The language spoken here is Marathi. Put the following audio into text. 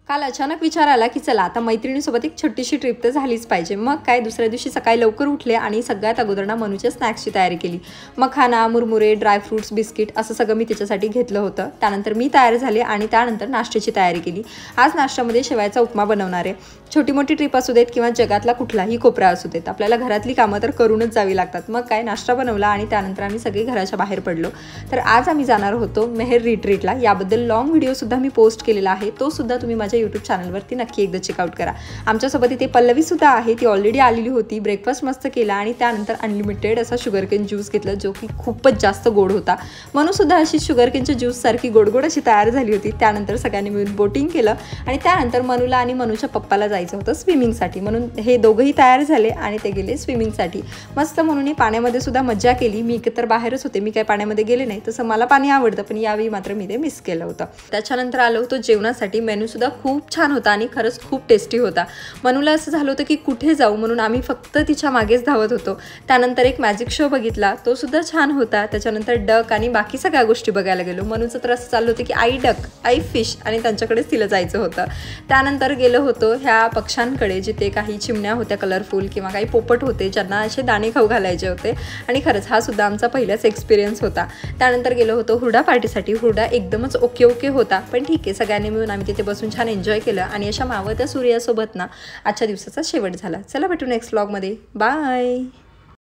काल अचानक विचार आला की चला आता मैत्रिणीसोबत एक छोटीशी ट्रिप तर झालीच पाहिजे। मग काय दुसऱ्या दिवशी सकाळी लवकर उठले आणि सगळ्यात अगोदर ना मनूच्या स्नॅक्सची तयारी केली। मखाना, मुरमुरे, ड्रायफ्रूट्स, बिस्किट असं सगळं मी त्याच्यासाठी घेतलं होतं। त्यानंतर मी तयार झाले आणि त्यानंतर नाश्त्याची तयारी केली। आज नाश्त्यामध्ये शेवयाचा उपमा बनवणार आहे। छोटी मोठी ट्रिप असू देत किंवा जगातला कुठलाही कोपरा असू देत, आपल्याला घरातली कामं तर करूनच जावी लागतात। मग काय नाश्ता बनवला आणि त्यानंतर आम्ही सगळे घराच्या बाहेर पडलो। तर आज आम्ही जाणार होतो मेहर रिट्रीटला। याबद्दल लॉंग व्हिडिओसुद्धा मी पोस्ट केलेला आहे, तो सुद्धा तुम्ही माझ्या यूट्यूब चॅनलवरती नक्की एकदा चेकआउट करा। आमच्यासोबत इथे पल्लवी सुद्धा आहे, ती ऑलरेडी आलेली होती। ब्रेकफास्ट मस्त केला आणि त्यानंतर अनलिमिटेड असा शुगरकेन ज्यूस घेतला, जो की खूपच जास्त गोड होता। म्हणून सुद्धा अशी शुगरकेनच्या ज्यूस सारखी गोडगोड अशी तयार झाली होती। त्यानंतर सगळ्यांनी मिळून बोटिंग केलं आणि त्यानंतर मनूला आणि मनूच्या पप्पाला जायचं होतं स्विमिंगसाठी, म्हणून हे दोघंही तयार झाले आणि ते गेले स्विमिंगसाठी। मस्त म्हणून पाण्यामध्ये सुद्धा मजा केली। मी एकतर बाहेरच होते, मी काय पाण्यामध्ये गेले नाही, तसं मला पाणी आवडतं, पण यावेळी मात्र मी ते मिस केलं होतं। त्याच्यानंतर आलो होतो जेवणासाठी। मेनू सुद्धा खूप छान होता आणि खरंच खूप टेस्टी होता। मनूला असं झालं होतं की कुठे जाऊ, म्हणून आम्ही फक्त तिच्या मागेच धावत होतो। त्यानंतर एक मॅजिक शो बघितला, तो सुद्धा छान होता। त्याच्यानंतर डक आणि बाकी सगळ्या गोष्टी बघायला गेलो। मनूचं तर असं चाललं होतं की आई डक, आई फिश, आणि त्यांच्याकडेच तिला जायचं होतं। त्यानंतर गेलो होतो ह्या पक्ष्यांकडे, जिथे काही चिमण्या होत्या कलरफुल किंवा काही पोपट होते, ज्यांना असे दाणे खाऊ घालायचे होते, आणि खरंच हा सुद्धा आमचा पहिलाच एक्सपिरियन्स होता। त्यानंतर गेलो होतो हुरडा पार्टीसाठी। हुरडा एकदमच ओके होता, पण ठीक आहे, सगळ्यांनी मिळून आम्ही तिथे बसून छान एन्जॉय केलं आणि अशा मावळत्या सूर्यासोबत ना आजच्या दिवसाचा शेवट झाला। चला भेटू नेक्स्ट व्लॉगमध्ये, बाय।